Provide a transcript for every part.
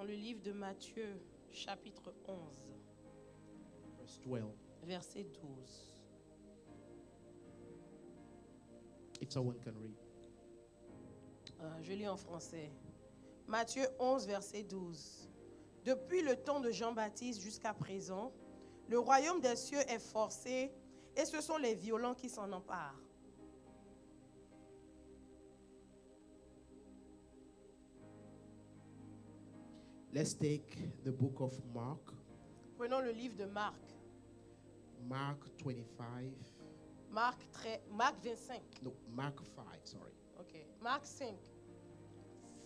dans le livre de Matthieu, chapitre 11, verse 12. verset 12. If someone can read. Je lis en français. Matthieu 11, verset 12. Depuis le temps de Jean-Baptiste jusqu'à présent, le royaume des cieux est forcé et ce sont les violents qui s'en emparent. Let's take the book of Mark. Prenons le livre de Marc. Mark 25. Marc 25. No, Mark 5, sorry. Ok. Marc 5,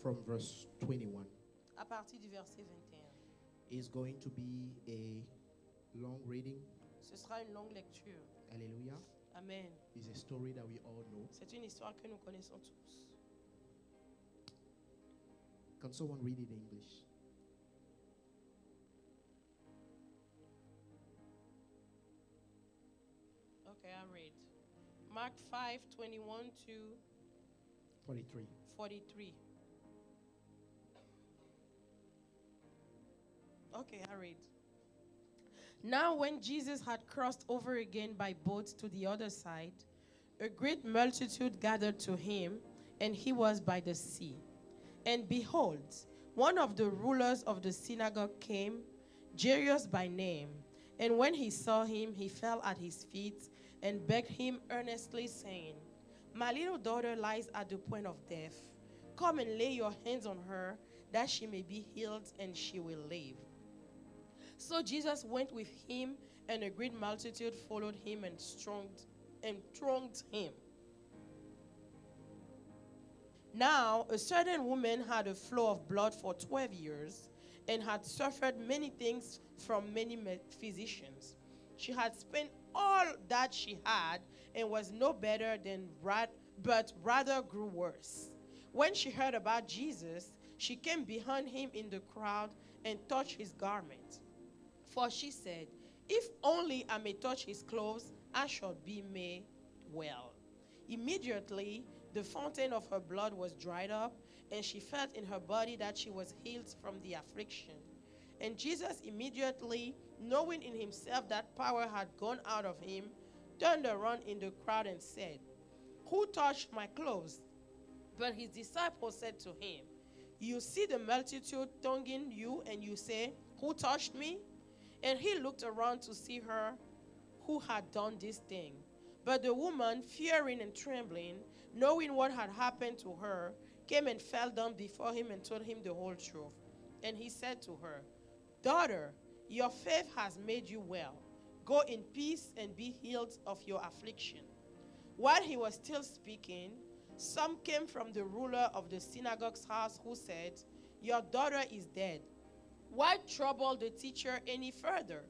From verse 21. à partir du verset 21. Is going to be a long reading. Ce sera une longue lecture. Hallelujah. Amen. It's a story that we all know. C'est une histoire que nous connaissons tous. Can someone read it in English? Okay, I read. Mark 5, 21 to 43. 43. Okay, I read. Now, when Jesus had crossed over again by boat to the other side, a great multitude gathered to him, and he was by the sea. And behold, one of the rulers of the synagogue came, Jairus by name. And when he saw him, he fell at his feet and begged him earnestly, saying, My little daughter lies at the point of death. Come and lay your hands on her, that she may be healed, and she will live. So Jesus went with him, and a great multitude followed him and thronged him. Now, a certain woman had a flow of blood for 12 years and had suffered many things from many physicians. She had spent all that she had and was no better but rather grew worse. When she heard about Jesus, she came behind him in the crowd and touched his garment. For she said, If only I may touch his clothes, I shall be made well. Immediately, the fountain of her blood was dried up, and she felt in her body that she was healed from the affliction. And Jesus immediately, knowing in himself that power had gone out of him, turned around in the crowd and said, Who touched my clothes? But his disciples said to him, You see the multitude thronging you, and you say, Who touched me? And he looked around to see her who had done this thing. But the woman, fearing and trembling, knowing what had happened to her, came and fell down before him and told him the whole truth. And he said to her, Daughter, your faith has made you well. Go in peace and be healed of your affliction. While he was still speaking, some came from the ruler of the synagogue's house who said, Your daughter is dead. Why trouble the teacher any further?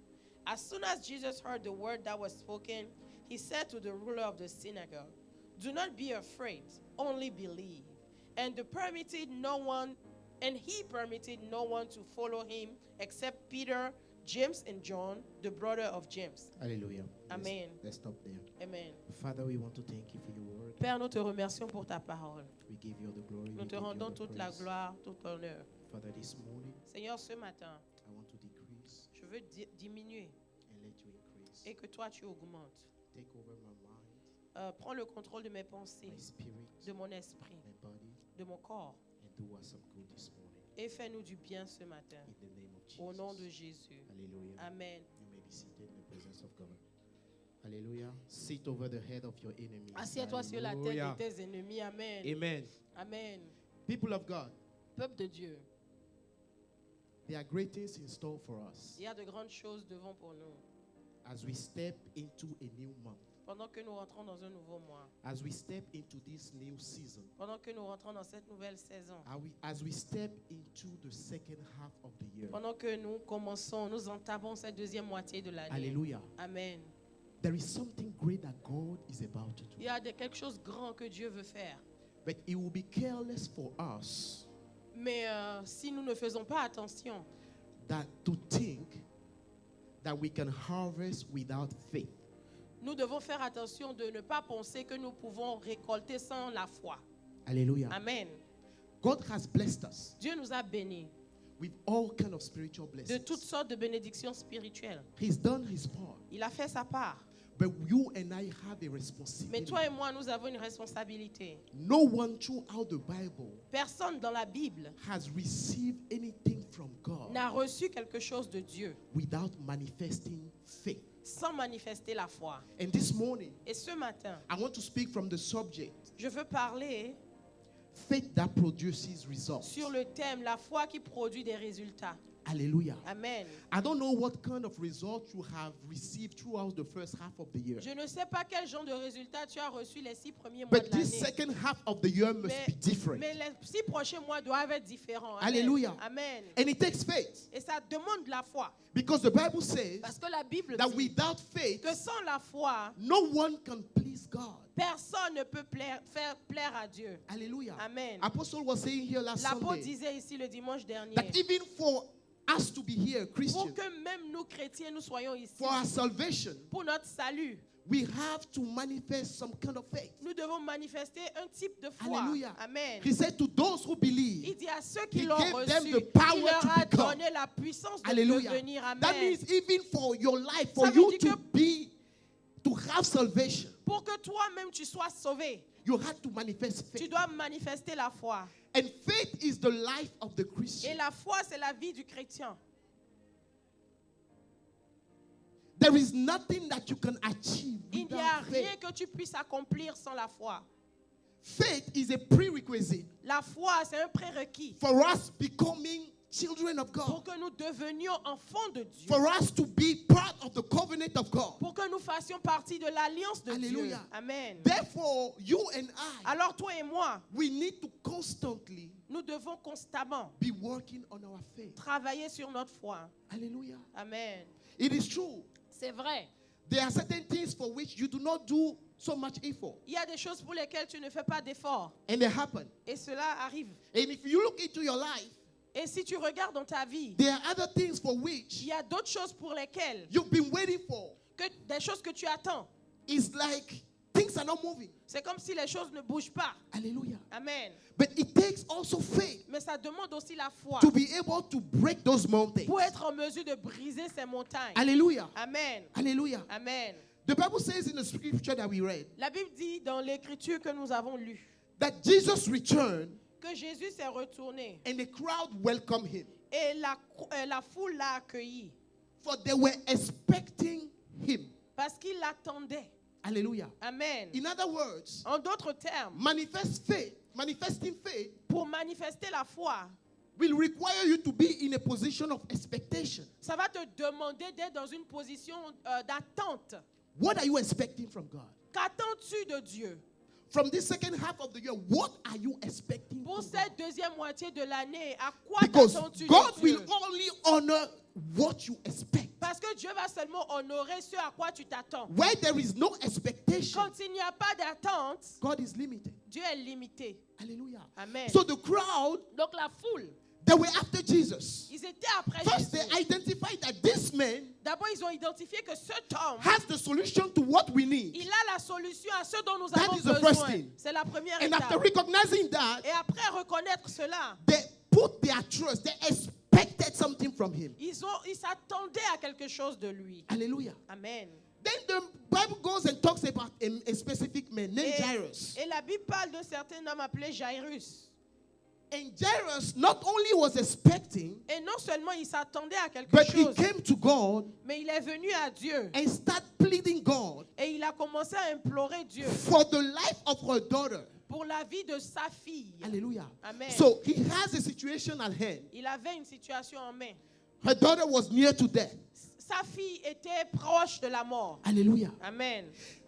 As soon as Jesus heard the word that was spoken, he said to the ruler of the synagogue, Do not be afraid, only believe. And he permitted no one to follow him except Peter, James, and John, the brother of James. Hallelujah. Amen. Let's stop there. Amen. Father, we want to thank you for your word. Père, nous te remercions pour ta parole. We give you all the glory. Nous We te give you all rendons the toute la praise. gloire, tout l'honneur. Father, this morning, Seigneur, ce matin, I want to decrease je veux diminuer and let you increase. et que toi tu augmentes. Take over my mind, Prends le contrôle de mes pensées, my spirit, de mon esprit, my body, de mon corps and do us some good this morning. et fais-nous du bien ce matin. In the name of Jesus. Au nom de Jésus. Hallelujah. Amen. You may be seated in the presence of God. Hallelujah. Sit over the head of your enemies. Assieds-toi sur la tête Hallelujah. de tes ennemis. Amen. Amen. Amen. People of God, Peuple de Dieu, there are great things in store for us il y a de grandes choses devant pour nous. as we step into a new month, Pendant que nous rentrons dans un nouveau mois, as we step into this new season, pendant que nous rentrons dans cette nouvelle saison, as we step into the second half of the year. pendant que nous entamons cette deuxième moitié de l'année. Hallelujah. Amen. There is something great that God is about to Il do. y a quelque chose de grand que Dieu veut faire. But it will be careless for us Mais si nous ne faisons pas attention, to think that we can harvest without faith. nous devons faire attention de ne pas penser que nous pouvons récolter sans la foi. Hallelujah. Amen. God has blessed us Dieu nous a bénis. with all kind of spiritual de blessings. toutes sortes de bénédictions spirituelles. He's done his part. Il a fait sa part. But you and I have a Mais responsibility. toi et moi, nous avons une responsabilité. No one throughout the Bible Personne dans la Bible has received anything from God n'a reçu quelque chose de Dieu without manifesting faith. sans manifester la foi. And this morning, Et ce matin, I want to speak from the subject, je veux parler faith that produces results. sur le thème la foi qui produit des résultats. Hallelujah. Amen. I don't know what kind of results you have received throughout the first half of the year. Je ne sais pas quel genre de résultats tu as reçu les 6 premiers mois But de this l'année. second half of the year must be different. Mais les 6 prochains mois doivent être différents. Amen. Hallelujah. Amen. And it takes faith. Et ça demande la foi. Because the Bible says Parce que la Bible that dit without faith, que sans la foi, no one can please God. personne ne peut faire plaire à Dieu. Hallelujah. Amen. Apostle was saying here last L'apôtre Sunday disait ici le dimanche dernier, that even for us to be here, pour Christians, que même nous chrétiens, nous soyons ici, for our salvation, pour notre salut, we have to manifest some kind of faith. nous devons manifester un type de foi. Hallelujah. Amen. He said to those who Il believe, dit à ceux qui He l'ont gave them reçu, the power il leur to a become. donné la puissance de hallelujah. devenir. Amen. That means even for your life, for Ça veut you dire to que- be, to have salvation, Pour que toi-même tu sois sauvé, you have to manifest tu faith. dois manifester la foi. And faith is the life of the Et Christian. la foi, c'est la vie du chrétien. There is nothing that you can achieve Il n'y a without rien faith. que tu puisses accomplir sans la foi. Faith is a prerequisite La foi, c'est un prérequis for us becoming children of pour God, que nous devenions enfants de Dieu, for us to be part of the covenant of God. pour que nous fassions partie de l'alliance de Dieu. Alléluia. Amen. Therefore, you and I, Alors toi et moi, we need to constantly nous devons constamment be working on our faith. travailler sur notre foi. Hallelujah. Amen. It is true. C'est vrai. There are certain things for which you do not do so much effort, Il y a des choses pour lesquelles tu ne fais pas d'effort. and they happen. Et cela arrive. And if you look into your life, Et si tu regardes dans ta vie, there are other things for il which y a d'autres choses pour lesquelles, you've been waiting for. des choses que tu attends. It's like things are not moving. C'est comme si les choses ne bougent pas. Hallelujah. Amen. But it takes also faith Mais ça demande aussi la foi to be able to break those mountains. pour être en mesure de briser ces montagnes. Hallelujah. Amen. Hallelujah. Amen. The Bible says in the scripture that we read La Bible dit dans l'écriture que nous avons lue that Jesus returned que Jésus s'est retourné and the crowd welcomed him, et la foule l'a accueilli for they were expecting him. parce qu'il l'attendait. Hallelujah. Amen. In other words, En d'autres termes, manifesting faith pour manifester la foi, will require you to be in a position of expectation. ça va te demander d'être dans une position d'attente. What are you expecting from God? Qu'attends-tu de Dieu? From this second half of the year, what are you expecting Pour from cette God? deuxième moitié de l'année, à quoi Because t'attends-tu God de will Dieu? only honor what you expect. Parce que Dieu va seulement honorer ce à quoi tu t'attends. Where there is no expectation, Quand il n'y a pas d'attente, God is limited. Dieu est limité. Hallelujah. Amen. So the crowd, Donc la foule, they were after Jesus. ils étaient après First, Jésus. they identified that this man D'abord, ils ont identifié que cet homme, has the solution to what we need. il a la solution à ce dont nous That avons is the first besoin. thing. C'est la première And after étape. recognizing that, Et après reconnaître cela, they put their trust, they expected something from him. ils s'attendaient à quelque chose de lui. Hallelujah. Amen. Then the Bible goes and talks about a specific man named Et, Jairus. et la Bible parle d'un certain homme appelé Jairus. And Jairus not only was expecting, Et non seulement il s'attendait à quelque but he chose, came to God mais il est venu à Dieu. and started pleading God Et il a commencé à implorer Dieu for the life of her daughter. pour la vie de sa fille. Hallelujah. Amen. So he has a situation at hand. Il avait une situation en main. Her daughter was near to death. Sa fille était proche de la mort. Hallelujah. Amen.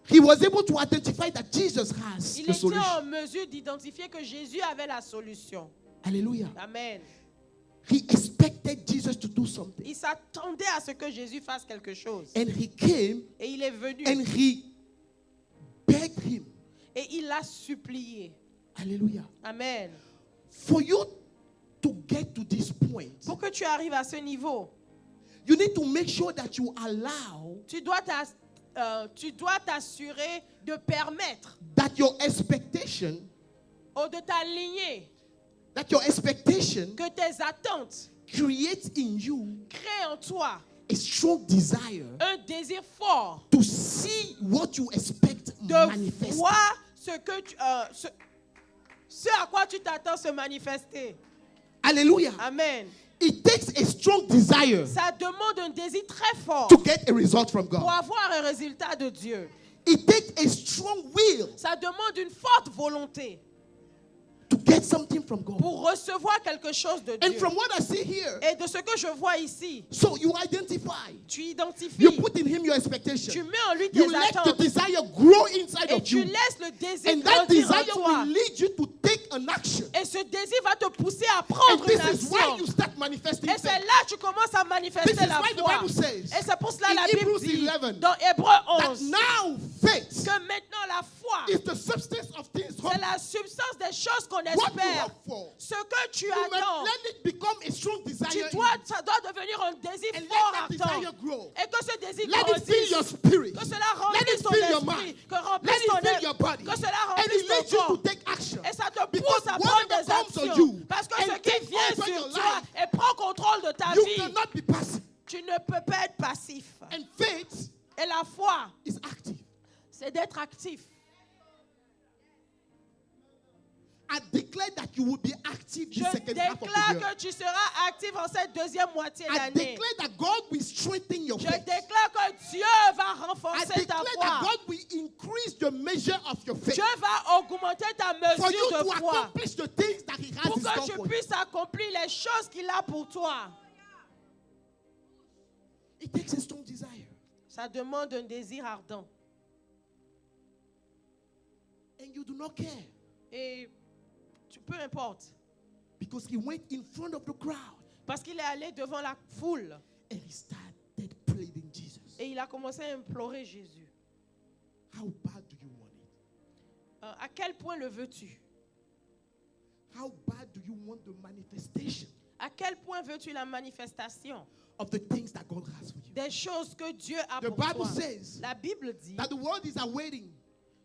He was able to identify that Jesus has Il the était solution. en mesure d'identifier que Jésus avait la solution. Hallelujah. Amen. He expected Jesus to do something. Il s'attendait à ce que Jésus fasse quelque chose. And he came Et il est venu. and he begged him. Et il l'a supplié. Hallelujah. Amen. For you to get to this point, Pour que tu arrives à ce niveau, you need to make sure that you allow tu dois t'assurer de permettre that your expectation, de t'aligner, that your expectation que tes attentes create in you crée en toi a strong desire un désir fort to see what you expect de manifest. voir ce à quoi tu t'attends se manifester. Hallelujah. Amen. It takes a strong desire Ça demande un désir très fort to get a result from pour God. avoir un résultat de Dieu. It takes a strong will Ça demande une forte volonté to get something from God. pour recevoir quelque chose de And Dieu. from what I see here, Et de ce que je vois ici, so you identify, tu identifies, you put in him your tu expectation. mets en lui tes You let the attentes desire grow inside et of tu you. laisses le désir And that grandir en desire toi. will lead you to take an action. Et ce désir va te pousser à And prendre this une is why action. you start manifesting Et c'est faith. là que tu commences à This manifester is la why the foi. Bible says Et c'est pour cela in la Bible Hebrews dit 11 dans Hébreux that 11 now faith que maintenant la foi, is the substance of things hoped c'est la substance des choses qu'on what you espère. hope for. Ce que tu You must attends, let it become a strong desire in you. ça doit devenir un désir And fort let that ardent. desire grow. Et que ce désir Let it fill your grandisse. spirit. Que cela Let remplisse it ton fill your esprit. mind. Que Let remplisse it ton fill your âme. body. Que cela And remplisse it ton leads you to corps. take action. Et ça te Because pousse à whatever prendre des comes on actions. you Parce que and ce qui take vient over sur your toi life, et prend contrôle de ta you vie, cannot be passive. tu ne peux pas être passif. And faith Et la foi, is active. c'est d'être actif. I declare that you will be active Je the second half of the déclare year. que tu seras actif en cette deuxième moitié I d'année. declare that God will strengthen your Je faith. déclare que Dieu va I renforcer declare ta that foi. God will increase the measure of your faith Dieu va augmenter ta for you mesure to de foi accomplish the things that He has pour in que store tu for you. puisses accomplir les choses qu'il a pour toi. It takes a strong desire. Ça demande un désir ardent. And you do not care Et peu importe. because He went in front of the crowd Parce qu'il est allé devant la foule and He started pleading Jesus. et il a commencé à implorer Jésus. How bad do you want it? À quel point le veux-tu? How bad do you want the manifestation À quel point veux-tu la manifestation of the things that God has for you? des choses que Dieu a The pour Bible toi? says La Bible dit that the world is awaiting.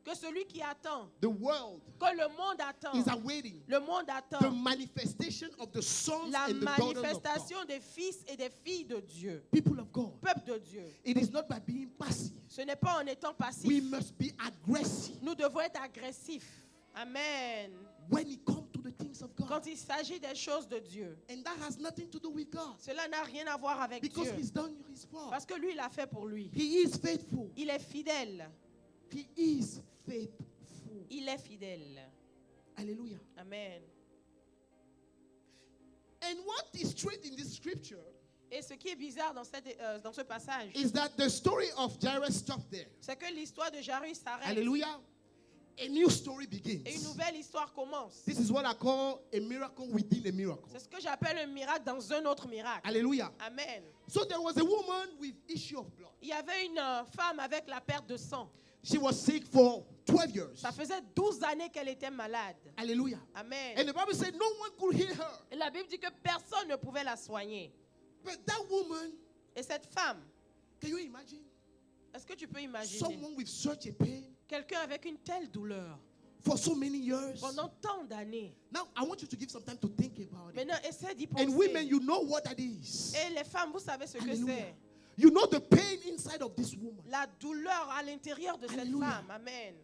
que celui qui attend, The world que le monde attend, is awaiting le monde the attend manifestation of the sons la and the daughters of God. manifestation des fils et des filles de Dieu, People of God, peuple de Dieu. it is not by being passive. Ce n'est pas en étant We passif. must be aggressive Nous devons être agressifs. Amen. when it comes to the things of God. Quand il s'agit des choses de Dieu, And that has nothing to do with God cela n'a rien à voir avec because Dieu. He's done His part. Parce que lui, il a fait pour lui. He is faithful. Il est fidèle. He is faithful. Il est fidèle. Hallelujah. Amen. And what is strange in this scripture Et ce qui est bizarre dans ce passage, is that the story of Jairus stopped there. c'est que l'histoire de Jairus s'arrête. Hallelujah. A new story Et une begins. nouvelle histoire commence. This is what I call a miracle within a miracle. C'est ce que j'appelle un miracle dans un autre miracle. Hallelujah. Amen. So there was a woman with issue of blood. Il y avait une femme avec la perte de sang. She was sick for 12 years. Ça faisait 12 années qu'elle était malade. Hallelujah. Amen. And the Bible said no one could heal her. Et la Bible dit que personne ne pouvait la soigner. But that woman, Et cette femme, can you imagine? est-ce que tu peux imaginer Someone with such a pain quelqu'un avec une telle douleur for so many years. pendant tant d'années? Now, I want you to give some time to think about it. Maintenant, essaie d'y And women, penser. you know what that is. Et les femmes, vous savez ce que Hallelujah. c'est. You know the pain inside of this woman. La douleur à l'intérieur de cette Hallelujah. femme. Amen.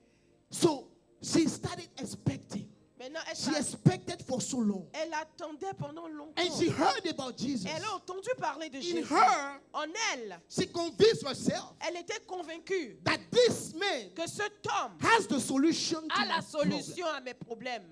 So she started expecting. Maintenant, She expected for so long. elle attendait pendant longtemps. And she heard about Jesus. Elle a entendu parler de In Jésus. her, En elle, she convinced herself elle était convaincue that this man que cet homme has the solution to a la my problem. solution à mes problèmes.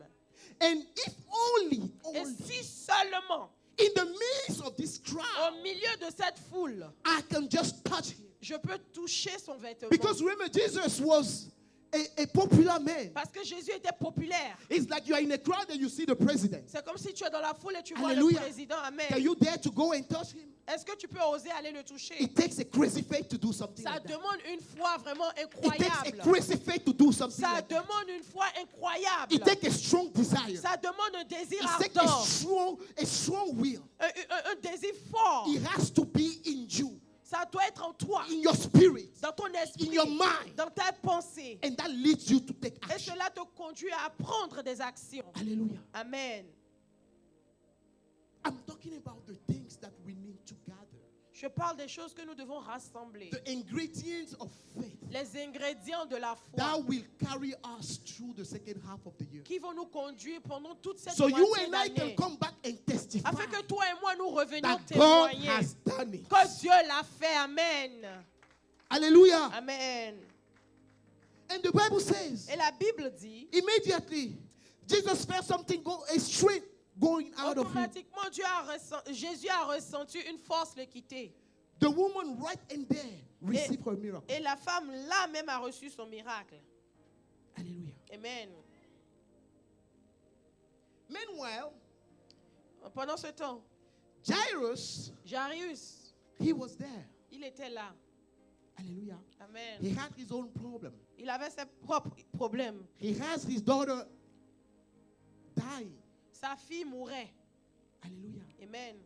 And if only, Et si seulement, in the midst of this crowd, au milieu de cette foule, I can just touch him. je peux toucher son vêtement. Because remember, Jesus was a popular man. Parce que Jésus était populaire. It's like you are in a crowd and you see the president. C'est comme si tu es dans la foule et tu vois Hallelujah. le président. Amen. Can you dare to go and touch him? Est-ce que tu peux oser aller le toucher? It takes a crazy faith to do something Ça like that. demande une foi vraiment It takes a incroyable. crazy faith to do something Ça like that. demande une foi incroyable. It takes a strong desire. Ça demande un désir It takes ardent. a strong will. Un désir fort. It has to be in you, Ça doit être en toi, in your spirit, dans ton in esprit, your mind. dans ta pensée. And that leads you to take Et action. cela te conduit à prendre des actions. Hallelujah. Amen. I'm talking about the things Je parle des choses que nous devons rassembler. The ingredients of faith Les ingrédients de la that foi will carry us through the second half of the year. qui vont nous conduire pendant toute cette So you moitié and I can d'année. come back and testify Afin que toi et moi nous revenions that God témoigner has done it. que Dieu l'a fait. Amen. Hallelujah. Amen. And the Bible says, Et la Bible dit, immediately, Jesus felt something a strength going out of him. automatiquement, Jésus a ressenti une force le quitter. The woman right in there received her miracle. Et la femme là même a reçu son miracle. Hallelujah. Amen. Meanwhile, Pendant ce temps, Jairus, Jairus, he was there. il était là. Hallelujah. Amen. He had his own problem. Il avait ses propres problèmes. He has his daughter dying. Sa fille mourait. Hallelujah. Amen.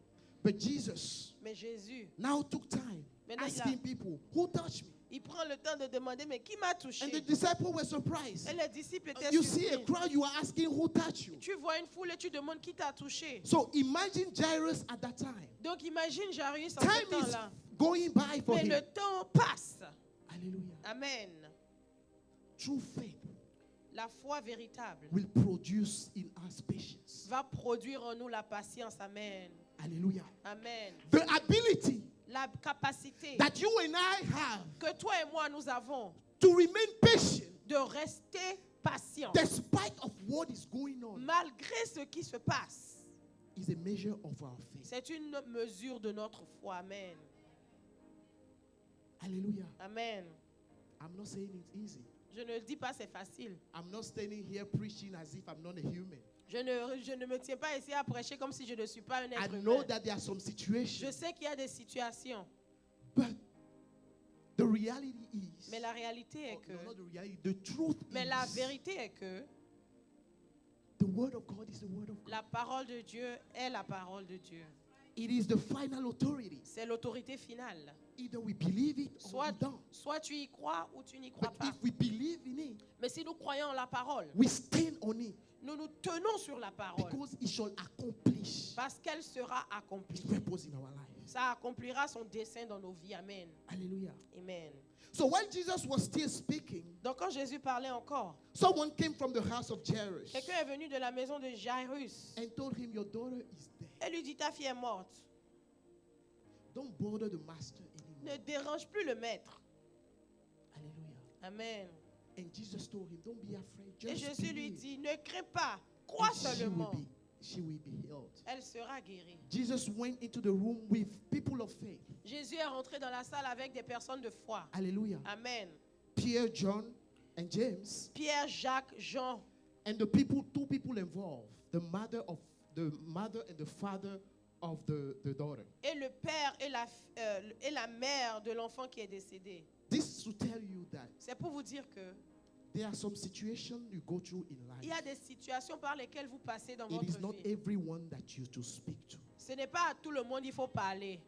But Jesus Mais Jésus, now took time Maintenant, asking people, who touched me? il prend le temps de demander, mais qui m'a touché? And the disciples were surprised. Et les disciples étaient You see a surpris. crowd, you are asking who touched you. Tu vois une foule et tu demandes qui t'a touché. So imagine Jairus at that time. Donc imagine Jairus en ce Time is temps-là. going by for Mais him. le temps passe. Hallelujah. Amen. True faith La foi véritable will produce in us patience. va produire en nous la patience. Amen. Hallelujah. Amen. The ability La capacité that you and I have que toi et moi nous avons to remain patient de rester patients despite of what is going on malgré ce qui se passe. is a measure of our faith. C'est une mesure de notre foi. Amen. Hallelujah. Amen. I'm not saying it's easy. Je ne le dis pas, c'est facile. I'm not standing here preaching as if I'm not a human. Je ne me tiens pas ici à prêcher comme si je ne suis pas un I être know humain. that there are some Je situations, sais qu'il y a des situations, but the reality is, mais la réalité est que, no, not the reality, the truth mais la is, vérité est que the word of God is the word of God. la parole de Dieu est la parole de Dieu. It is the final authority. C'est l'autorité finale. Either we believe it or we don't. Soit tu y crois ou tu n'y crois But pas. if we believe in it, Mais si nous croyons en la parole, we stand on it nous nous tenons sur la parole because it shall accomplish parce qu'elle sera its accomplie. purpose in our life. Ça accomplira son dessein dans nos vies. Amen. Hallelujah. Amen. So while Jesus was still speaking, Donc quand Jésus parlait encore, someone came from the house of Jairus quelqu'un est venu de la maison de Jairus and told him, your daughter is dead. et lui dit, ta fille est morte. Don't bother the master anymore. Ne dérange plus le maître. Hallelujah. Amen. And Jesus told him, don't be afraid. Et Just Jésus lui believe. dit, ne crains pas, crois And seulement. she will be healed. Elle sera guérie. Jesus went into the room with people of faith. Jésus est rentré dans la salle avec des personnes de foi. Hallelujah. Amen. Pierre, John, and James, Pierre, Jacques, Jean, and two people involved, the mother and the father of the daughter. et le père et la mère de l'enfant qui est décédé. This to tell you that C'est pour vous dire que there are some situations you go through in il y a life. des situations par lesquelles vous passez dans It is votre not vie. everyone that you to speak to. Ce n'est pas à tout le monde il faut parler.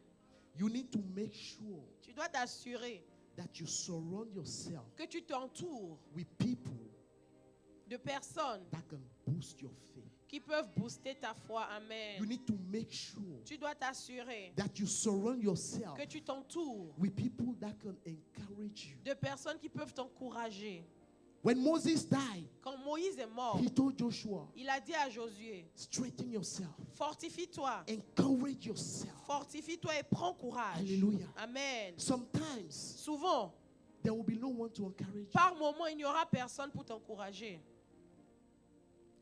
You need to make sure Tu dois t'assurer that you surround yourself que tu t'entoures with people de personnes that can boost your faith. qui peuvent booster ta foi. You Amen. need to make sure Tu dois t'assurer that you surround yourself que tu t'entoures with people that can encourage you. de personnes qui peuvent t'encourager. When Moses died, Quand Moïse est mort, he told Joshua, il a dit à Josué, strengthen yourself, fortifie-toi, encourage yourself. fortifie-toi et prends courage. Hallelujah. Amen. Sometimes Souvent, there will be no one to encourage you, par moment, il n'y aura personne pour t'encourager.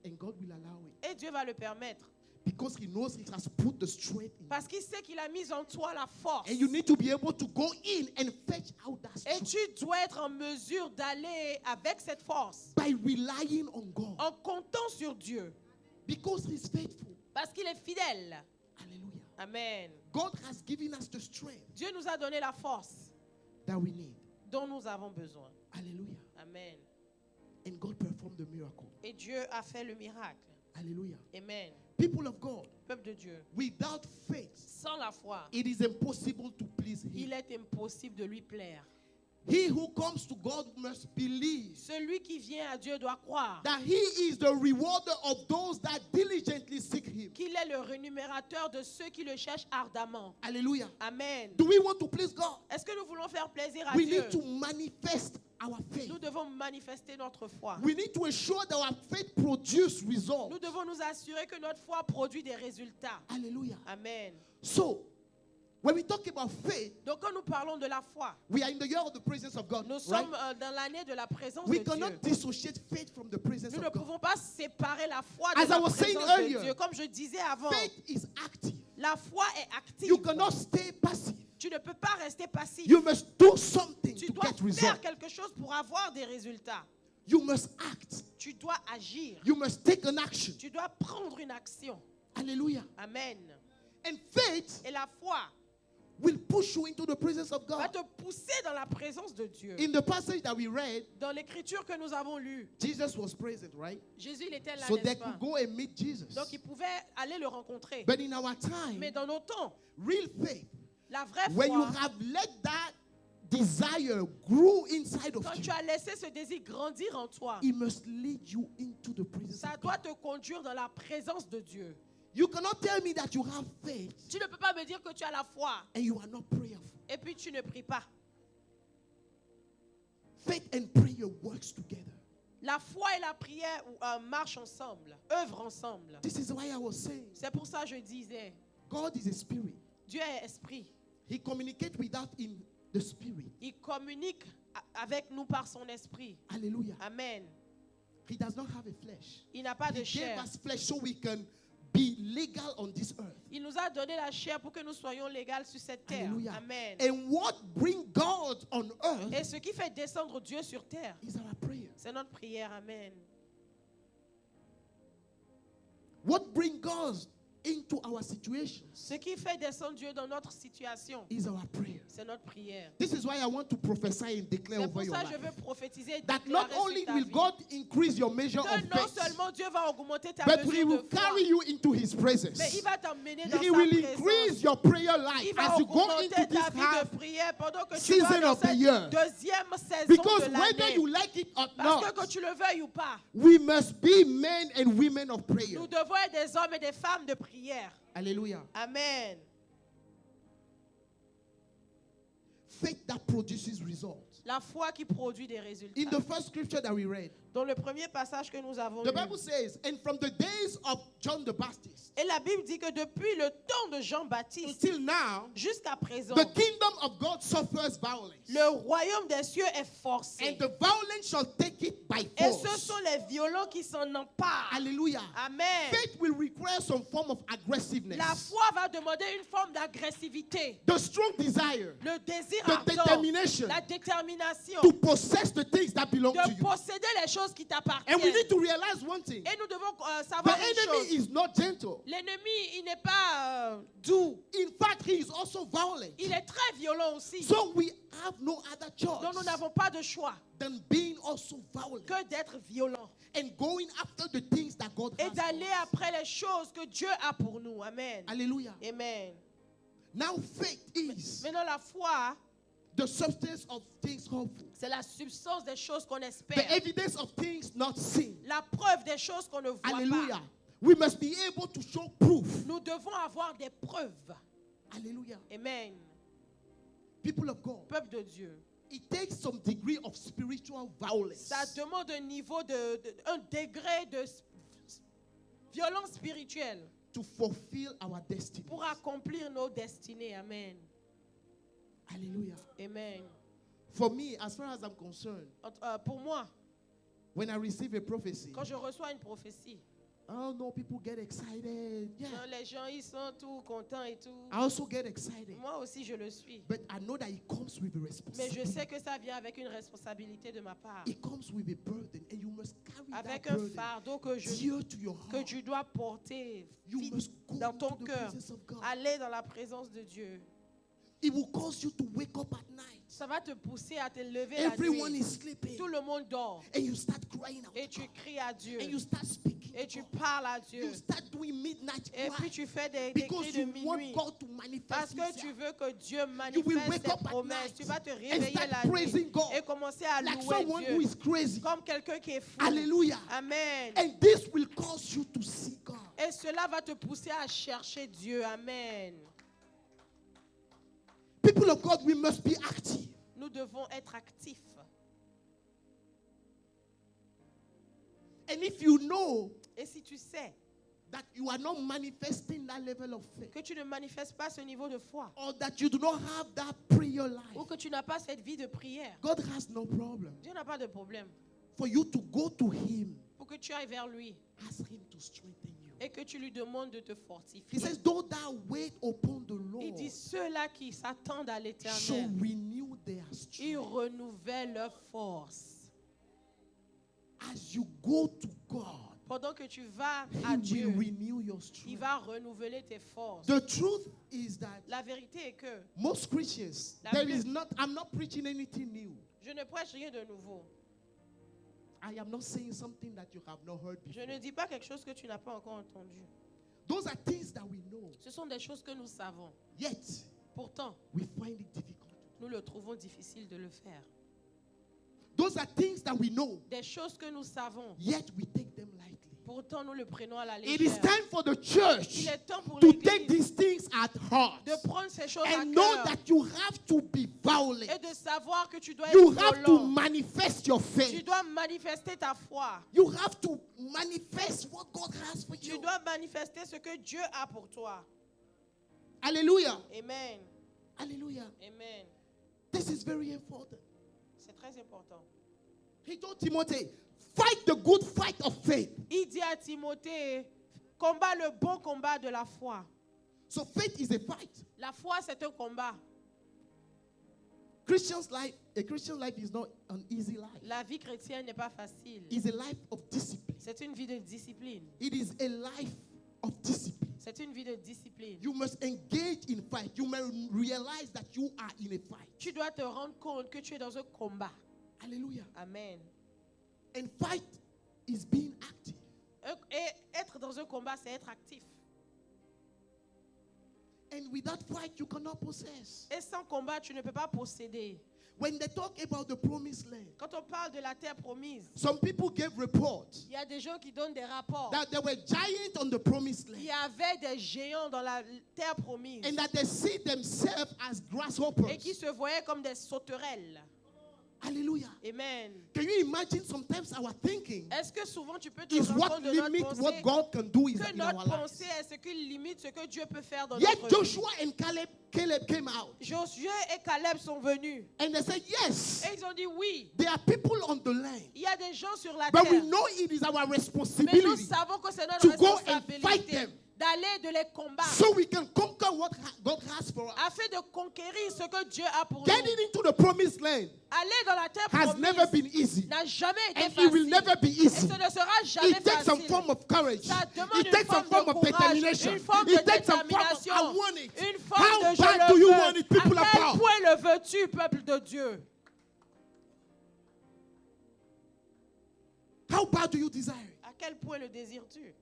and God will allow it Et Dieu va le permettre. because He knows He has put the strength in you. Parce qu'il sait qu'il a mis en toi la force. And you need to be able to go in and fetch out that Et strength tu dois être en mesure d'aller avec cette force by relying on God en comptant sur Dieu. because He's faithful. Parce qu'il est fidèle. Hallelujah. Amen. God has given us the strength Dieu nous a donné la force that we need. dont nous avons besoin. Hallelujah. Amen. And God performed the miracle. Et Dieu a fait le miracle. Hallelujah. Amen. People of God, Peuple de Dieu. without faith, Sans la foi, it is impossible to please Him. il est impossible de lui plaire. He who comes to God must believe Celui qui vient à Dieu doit croire that He is the rewarder of those that diligently seek Him. qu'il est le rémunérateur de ceux qui le cherchent ardemment. Hallelujah. Amen. Do we want to please God? Est-ce que nous voulons faire plaisir à We Dieu? need to manifest our faith. Nous devons manifester notre foi. We need to ensure that our faith produces Nous results. devons nous assurer que notre foi produit des résultats. Hallelujah. Amen. So, when we talk about faith, Donc quand nous parlons de la foi, we are in the year of the presence of God. nous Right? sommes dans l'année de la présence We de Dieu. cannot dissociate faith from the presence Nous ne of God. pouvons pas séparer la foi de As I la was saying présence de earlier, Dieu. Comme je disais avant, Faith is active. la foi est active. You cannot stay passive. Tu ne peux pas rester passif. You must do something Tu to dois get faire results. quelque chose pour avoir des résultats. You must act. Tu dois agir. You must take an action. Tu dois prendre une action. Hallelujah. Amen. And faith Et la foi will push you into the presence of va God. te pousser dans la présence de Dieu. In the passage that we read, Dans l'écriture que nous avons lue, Jesus was present, right? Jésus il était là, So they n'est-ce pas? could go and meet Jesus. Donc ils pouvaient aller le rencontrer. But in our time, Mais dans nos temps, real faith, la vraie when you foi, have let that desire grow inside of quand you, tu as laissé ce désir grandir en toi, it must lead you into the presence ça of doit God. te conduire dans la présence de Dieu. You cannot tell me that you have faith Tu ne peux pas me dire que tu as la foi and you are not prayerful. et puis tu ne pries pas. Faith and prayer works together. La foi et la prière marchent ensemble, œuvrent ensemble. This is why I was saying, C'est pour ça que je disais, God is a spirit. Dieu est esprit. He communicates with us in the spirit. Il communique avec nous par son esprit. Hallelujah. Amen. He does not have a flesh. Il n'a pas He de gave chair. us flesh so we can be legal on this earth. Il nous a donné la chair pour que nous soyons légaux sur cette terre. Hallelujah. Amen. And what brings God on Et earth ce qui fait descendre Dieu sur terre, is our prayer. c'est notre prière. Amen. What brings God into our situations Ce qui fait descendre Dieu dans notre situation, is our prayer. c'est notre prière. This is why I want to prophesy and declare C'est over pour your ça que je life veux prophétiser et that déclarer not only sur ta will vie God increase your measure que of non faith, seulement Dieu va augmenter ta but He mesure will de foi, carry you into His presence. mais il va t'emmener dans He sa will présence. increase your prayer life Il va as you go augmenter into ta this vie half. de prière pendant que tu season vas dans of the cette year. deuxième saison Because de whether l'année. you like it or Parce not, que tu le veuilles ou pas, we must be men and women of prayer. nous devons être des hommes et des femmes de prière. Hallelujah. Amen. Faith that produces results. La foi qui produit des In résultats. the first scripture that we read, Dans le premier passage que nous avons the lu, Bible says, and from the days of John the Baptist et la Bible dit que depuis le temps de Jean-Baptiste until now, jusqu'à présent, the kingdom of God suffers violence, le royaume des cieux est forcé. and the violent shall take it by Et ce force. sont les violents qui s'en emparent. Hallelujah. Amen. Faith will require some form of aggressiveness, La foi va demander une forme d'agressivité, the strong desire le désir The ardent, determination la détermination to possess the things that belong to de you. posséder les choses qui And t'appartiennent. we need to realize one thing. Et nous devons The savoir une enemy chose. is not gentle. L'ennemi, il n'est pas doux. In fact, he is also violent. Il est très violent aussi. So we have no other choice Donc nous n'avons pas de choix than being also violent que d'être violent and going after the things that God et has for d'aller us. après les choses que Dieu a pour nous. Amen. Hallelujah. Amen. Now faith is Maintenant, la foi, the substance of things hoped for, c'est la substance des choses qu'on the espère. evidence of things not seen. La preuve des choses qu'on ne voit Hallelujah. pas. We must be able to show proof. Nous devons avoir des preuves. Hallelujah. Amen. People of God, Peuple de Dieu. it takes some degree of spiritual violence Ça demande un niveau un degré de violence spirituelle to fulfill our destiny. pour accomplir nos destinées. Amen. Hallelujah. Amen. For me, as far as I'm concerned, Pour moi, when I receive a prophecy, quand je reçois une prophétie, oh no, people get excited. Yeah. les gens ils sont tout contents et tout. I also get excited. Moi aussi, je le suis. But I know that it comes with a Mais je responsibility. sais que ça vient avec une responsabilité de ma part. It comes with a burden, and you must carry Avec that un burden fardeau que dear to your que heart. tu dois porter You vite must go dans ton into the cœur. presence of God. Aller dans la présence de Dieu. It will cause you to wake up at night. Ça va te pousser à te lever la Everyone nuit. is sleeping. Tout le monde dort. And you start crying out. Et tu cries à Dieu. And you start speaking. Et tu parles à Dieu. You start doing midnight Et puis cry. tu fais des Because cris de you want minuit. God to manifest Parce que himself. tu veux que Dieu You will manifeste wake ses up at promesses. night Tu vas te and réveiller start la nuit praising God. et commencer à Like louer someone Dieu. who is crazy. Comme quelqu'un qui est fou. Hallelujah. Amen. And this will cause you to see God. Et cela va te pousser à chercher Dieu. Amen. People of God, we must be active. Nous devons être actifs. And if you know Et si tu sais that you are not manifesting that level of faith, que tu ne manifestes pas ce niveau de foi, or that you do not have that prayer life, ou que tu n'as pas cette vie de prière, God has no problem Dieu n'a pas de problème for you to go to Him, pour que tu ailles vers lui ask Him to strengthen you. et que tu lui demandes de te He fortifier. says, though thou wait upon the Il Lord, dit, ceux-là qui s'attendent à shall l'Éternel, renew their ils strength. renouvellent leur force. As you go to God, Pendant que tu vas à He Dieu, will renew your il strength. va renouveler tes forces. The truth is that La vérité est que most Christians, La there plus- is not, I'm not preaching anything new. je ne prêche rien de nouveau. I am not saying something that you have not heard Je before. ne dis pas quelque chose que tu n'as pas encore entendu. Those are things that we know, Ce sont des choses que nous savons. yet Pourtant, we find it difficult. nous le trouvons difficile de le faire. Those are things that we know, Des choses que nous savons. yet we take them lightly. Pourtant, nous le prenons à la It is légère. time for the church Il est temps pour to take l'Église these things at heart de prendre ces choses à and know cœur that you have to be violent. et de savoir que tu dois You être have to violent. manifest your Tu faith. dois manifester ta foi. You have to manifest what God has for Tu you. dois manifester ce que Dieu a pour toi. Hallelujah. Amen. Hallelujah. Amen. This is very important. C'est très important. He told Timothy, fight the good fight of faith. Il dit à Timothée, combat le bon combat de la foi. So faith is a fight. La foi, c'est un combat. A Christian life is not an easy life. La vie chrétienne n'est pas facile. It's a life of discipline. C'est une vie de discipline. It is a life of discipline. C'est une vie de discipline. You must engage in fight. You must realize that you are in a fight. Tu dois te rendre compte que tu es dans un combat. Hallelujah. Amen. And fight is being active. Et être dans un combat, c'est être actif. And without fight, you cannot possess. Et sans combat, tu ne peux pas posséder. When they talk about the promised land, Quand on parle de la terre promise, some people gave reports il y a des gens qui donnent des rapports. that there were giants on the promised Il y land avait des géants dans la terre promise and that they see themselves as et qui grasshoppers. se voyaient comme des sauterelles. Hallelujah. Amen. Can you imagine sometimes our thinking Est-ce que souvent tu peux te is rendre what compte de notre limits what pensée God can do que in our notre lives? pensée est ce qui limite ce que Dieu peut faire dans Yet notre vie. Joshua and Caleb came out Josué et Caleb sont venus and they said, yes, et ils ont dit oui, there are people on the land, il y a des gens sur la but we terre, know it is our mais nous responsibility savons que c'est notre to go and fight responsabilité them d'aller de les combattre so we can conquer what God has for us. afin de conquérir ce que Dieu a pour nous. Getting into the promised land Aller dans la terre has never been promise easy, n'a jamais été and it will facile. never be Et easy. ce ne sera jamais It takes some facile. form of courage. Ça demande It une takes some forme form de of courage, determination. une forme de It takes some form of détermination, I want it. une forme How de je bad le do you veux. want it, people À of quel God? point le veux-tu, peuple de Dieu? How bad do you desire it? À quel point le désires-tu?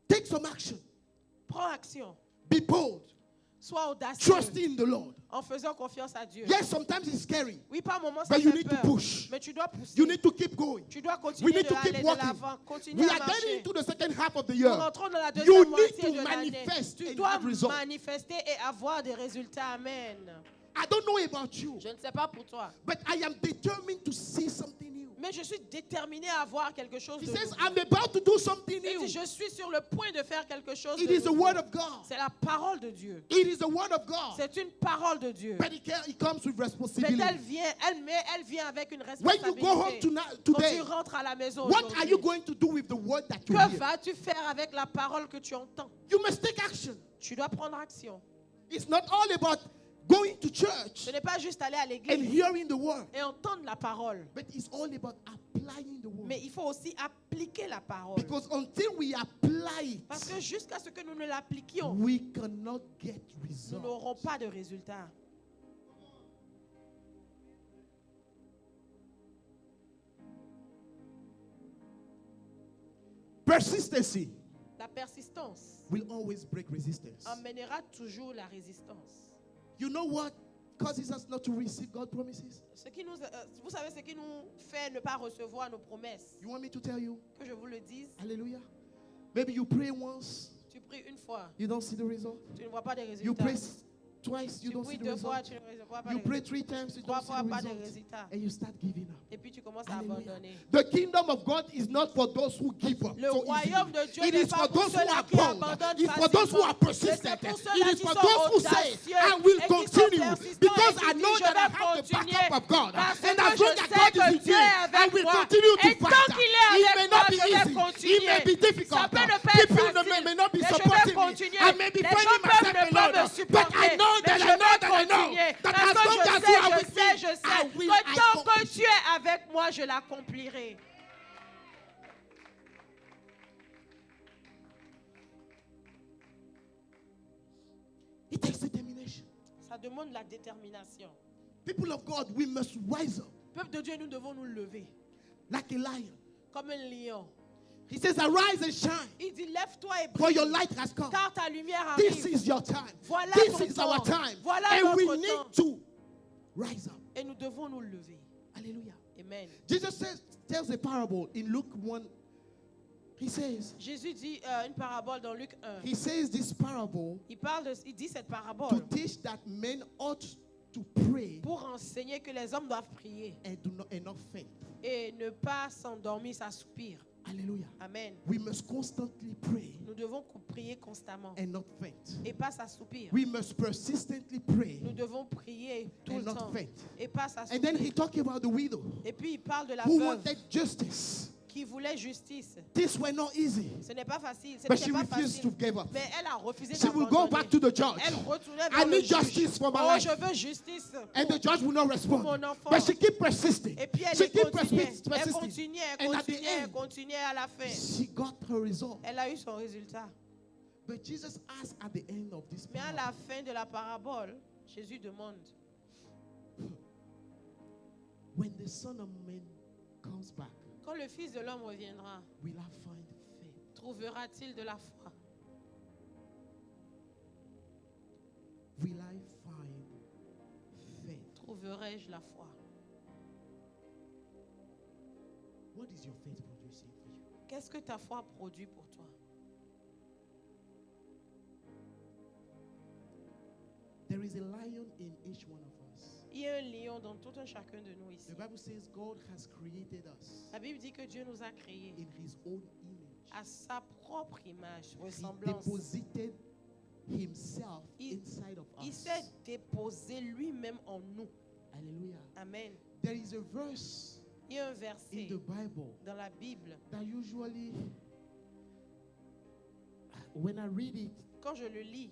Take some action. Prends action. Be bold. Sois audacieux Trust in the Lord. en faisant confiance à Dieu. Yes, sometimes it's scary, Oui, par moments, ça but you fait need to peur. push. Mais tu dois pousser. You need to keep going. Tu dois We continuer need to d'aller keep de walking. l'avant. Continuer We à are getting marcher. into the second half of the Nous year. rentrons dans la You deuxième need moitié to de l'année. manifest Tu and dois have results. manifester et avoir des résultats. Amen. I don't know about you, Je ne sais pas pour toi, but I am determined to see something new. mais je suis déterminé à avoir quelque chose He de says, nouveau. I'm about to do something Il new. dit, je suis sur le point de faire quelque chose It de is the nouveau. word of God. C'est la parole de Dieu. It is the word of God. C'est une parole de Dieu. But it comes with Mais responsibility. elle vient avec une When you go home responsabilité. Quand today, tu rentres à la maison what are you aujourd'hui, going to do with the word that you que hear? vas-tu faire avec la parole que tu entends? You must take action. Tu dois prendre action. It's not all about going to church Ce n'est pas juste aller à and l'église hearing the word, et entendre la parole, but it's all about applying applying the word. Mais il faut aussi appliquer la parole. Because until we apply Parce it, que jusqu'à ce que nous ne l'appliquions, we cannot get nous results. n'aurons pas de résultat. Persistency La persistance will always break resistance. amènera toujours la résistance. You know what causes us not to receive God's promises? Vous savez ce qui nous fait ne pas recevoir nos promesses? You want me to tell you? Que je vous le dise. Hallelujah. Maybe you pray once, Tu pries une fois, you don't see the result. tu ne vois pas de You résultats. pray twice, you Tu don't pries see the deux fois, result. tu ne vois pas You de pray résultats. 3 times, you Trois don't see fois, the pas de result. résultats. And you start giving up. Et puis tu commences à Hallelujah. abandonner. The kingdom of God is not for those who give up Le so royaume easily. de Dieu It n'est is pas for pour those who ceux-là are qui bold. abandonnent It's for those who are facilement. Mais persistent. c'est pour It ceux-là is qui for sont those who say, audacieux I will et qui sont continue persistants because et qui I know disent, that I je vais have the continuer backup of God. parce And que as long je as sais God que is with Dieu me, est I avec will moi. continue to Et tant fight. qu'il est It avec may moi, not be je vais easy. continuer. It may be difficult. Ça peut ne pas être People facile, may not be mais je vais supporting me. continuer. I may be Les finding gens peuvent myself ne pas me alone. But supporter, I know mais that je I know vais that I know continuer. that Parce as que long as you are je with sais me, que tant que tu es avec moi, je l'accomplirai. It takes determination. Ça demande la détermination. People of God, we must rise up Peuple de Dieu, nous devons nous lever like a lion. comme un lion. He says, arise and shine, Il dit, lève-toi et for your brille, light has come. car ta lumière This arrive. is your time. Voilà This ton is our temps. time. Voilà And we notre need temps. to rise up. Et nous devons nous lever. Hallelujah. Amen. Jesus tells a parable in Luke 1. He says, Jésus dit une parabole dans Luc 1. he says this parable Il dit cette parabole to teach that men ought to pray pour enseigner que les hommes doivent prier and not faint. et ne pas s'endormir, s'assoupir. Hallelujah. Amen. We must constantly pray Nous devons prier constamment and not faint. et pas s'assoupir. We must persistently pray Nous devons prier tout and le not temps faint. et pas And then he s'assoupir. talked about the widow Et puis il parle de la who veuve wanted justice. qui voulait justice. Things were not easy, Ce n'est pas facile. Ce but n'était she pas refused to facile. give up. Mais elle a refusé She will go back to d'abandonner. the judge. Elle retournait I vers le need juge. justice for my Oh, life. je veux justice. And the judge will not respond. Mon enfant. But she kept persisting. Et puis elle She kept continuait. Elle persisting. continuait, And at the elle end, continuait à la fin. she got her result. Elle a eu son résultat. But Jesus asked at the end of this Mais à parable, la fin de la parabole, Jésus demande, when the Son of Man comes back, quand le Fils de l'homme reviendra, will I find faith? trouvera-t-il de la foi? Will I find faith? Trouverai-je la foi? What is your faith producing for you? Qu'est-ce que ta foi produit pour toi? There is a lion in each one of us. Il y a un lion dans tout un chacun de nous ici. The Bible says God has created us La Bible dit que Dieu nous a créés in His own image. à sa propre image, He ressemblance. deposited Himself Il- inside of Il us. s'est déposé lui-même en nous. Hallelujah. Amen. There is a verse Il y a un in verset the Bible dans la Bible, that usually, when I read it, quand je le lis,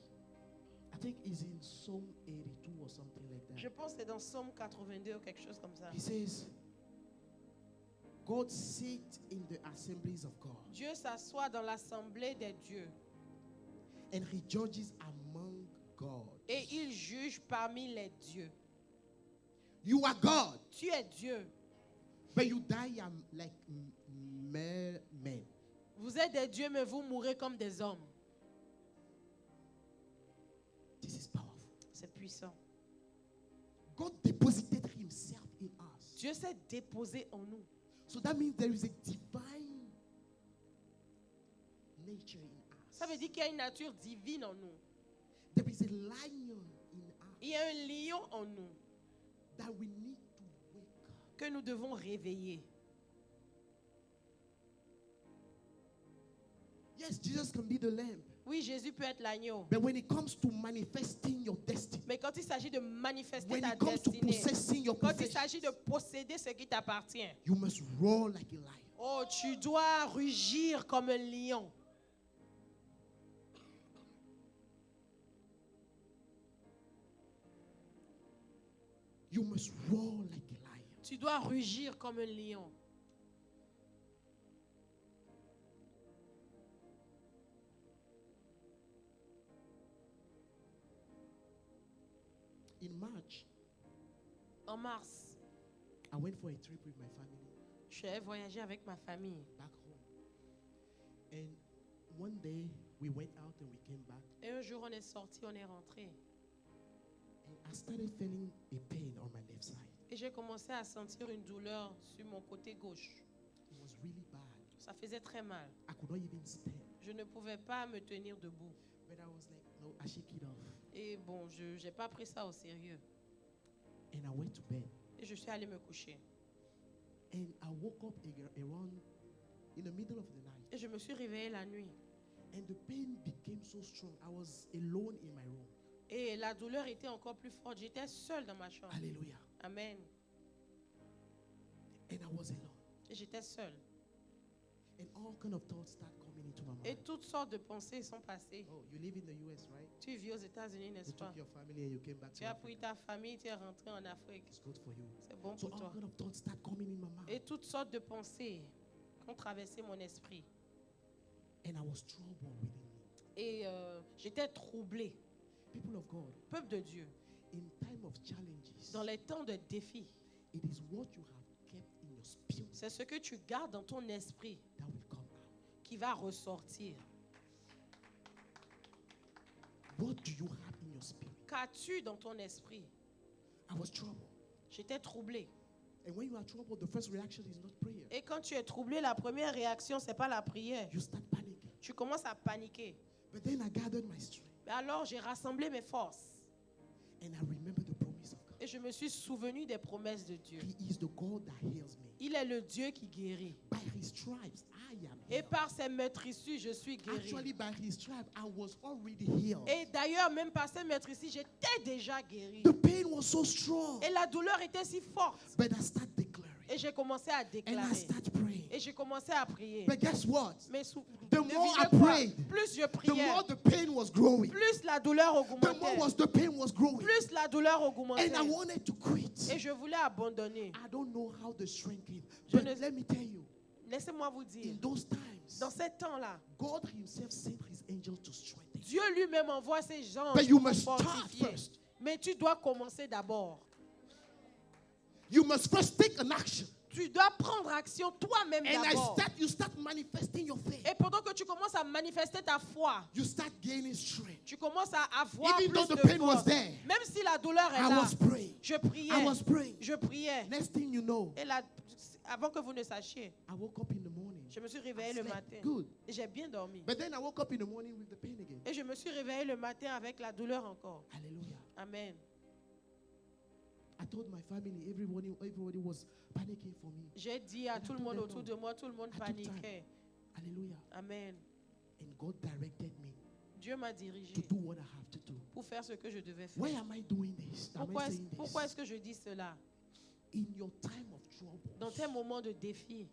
I think it's in Psalm 82 or something like je that. pense que c'est dans Somme 82 ou quelque chose comme ça. He says, God sits in the assemblies of God Dieu s'assoit dans l'assemblée des dieux and He judges among God. et il juge parmi les dieux. You are God, Tu es Dieu. but you die like mere men. Vous êtes des dieux, mais vous mourrez comme des hommes. This is powerful. C'est puissant. God deposited Himself in us. Dieu s'est déposé en nous. So that means there is a divine nature in us. Ça veut dire qu'il y a une nature divine en nous. There is a lion in us Il y a un lion en nous that we need to wake up. que nous devons réveiller. Yes, Jesus can be the lamb. Oui, Jésus peut être l'agneau. But when it comes to manifesting your destiny, Mais quand il s'agit de manifester when ta it comes to destinée, possessing your quand il s'agit de possessions, posséder ce qui t'appartient, you must roar like a lion. oh, tu dois rugir comme un lion. You must roar like a lion. Tu dois rugir comme un lion. March, En mars, I went for a trip with my family j'ai voyagé avec ma famille. back home. And one day we went out and we came back. Et un jour, on est sorti, on est rentré. And I started feeling a pain on my left side. Et j'ai commencé à sentir une douleur sur mon côté gauche. It was really bad. Ça faisait très mal. I could not even stand. Je ne pouvais pas me tenir debout. But I was like, no, I shake it off. Et bon, je n'ai pas pris ça au sérieux. And I went to bed. Et je suis allée me coucher. And I woke up around in the middle of the night. Et je me suis réveillée la nuit. And the pain became so strong. I was alone in my room. Et la douleur était encore plus forte. J'étais seule dans ma chambre. Hallelujah. Amen. And I was alone. Et j'étais seule. And all kind of thoughts start coming into my mind. Et toutes sortes de pensées sont passées. Oh, you live in the US, right? Tu vis aux États-Unis, You n'est-ce pas? took your family and you came back Tu to as pris Africa. ta famille, tu es rentré en Afrique. It's good for you. C'est bon So pour all toi. kind of thoughts start coming in my mind. Et toutes sortes de pensées ont traversé mon esprit. And I was troubled within me. Et j'étais troublée. People of God, Peuple de Dieu, in time of challenges, dans les temps de défis, it is what you have kept in your spirit c'est ce que tu gardes dans ton esprit that will come out. qui va ressortir. What do you have in your spirit? Qu'as-tu dans ton esprit? I was troubled. J'étais troublée. And when you are troubled, the first reaction is not prayer. Et quand tu es troublé, la première réaction, c'est pas la prière. You start panicking. Tu commences à paniquer. But then I gathered my strength Mais alors, j'ai rassemblé mes forces. and I remember the promise of God. Et je me suis souvenu des promesses de Dieu. He is the God that heals me. Il est le Dieu qui guérit. By his stripes, I am Et healed. par ses meurtrissures, je suis guéri. Actually, by his stripes, I was already healed. Et d'ailleurs, même par ses meurtrissures, j'étais déjà guéri. The pain was so strong. Et la douleur était si forte. But I start declaring. Et j'ai commencé à And I déclarer. start praying. Et j'ai commencé à prier. But guess what? Mais The more devinez I quoi? prayed, Plus je The priais, more the pain was growing. plus la douleur The more augmentait. the pain was growing. Plus la douleur augmentait. And I wanted to quit. Et je voulais abandonner. I don't know how the strength came. Je But ne- let me tell you, Laissez-moi vous in dire, those times, dans ces temps-là, God himself sent his angels to strengthen you. Dieu lui-même envoie ses gens But you pour must start fortifier. first. Mais tu dois commencer d'abord. You must first take an action. Tu dois prendre action toi-même And d'abord. you start manifesting your faith. Et pendant que tu commences à manifester ta foi, You start gaining strength. tu commences à avoir Even plus though the de pain was force. there, Même si la douleur est I là, was praying. je priais. I was praying. Je priais. Next thing you know, Et là, avant que vous ne sachiez, I woke up in the morning. je me suis I réveillée le slept matin. good. Et j'ai bien dormi. But then I woke up in the morning with the pain again. Et je me suis réveillée le matin avec la douleur encore. Hallelujah. Amen. I told my family, everybody was panicking for me. J'ai dit à And I tout le told monde them, autour no. de moi, tout le monde I took time. paniquait. Hallelujah. Amen. And God directed me Dieu m'a to dirigé do what I have to do. pour faire ce que je devais Why faire. am I doing this? Am I saying this? Pourquoi est-ce que je dis cela? In your time of Dans tes trouble, moments de défi,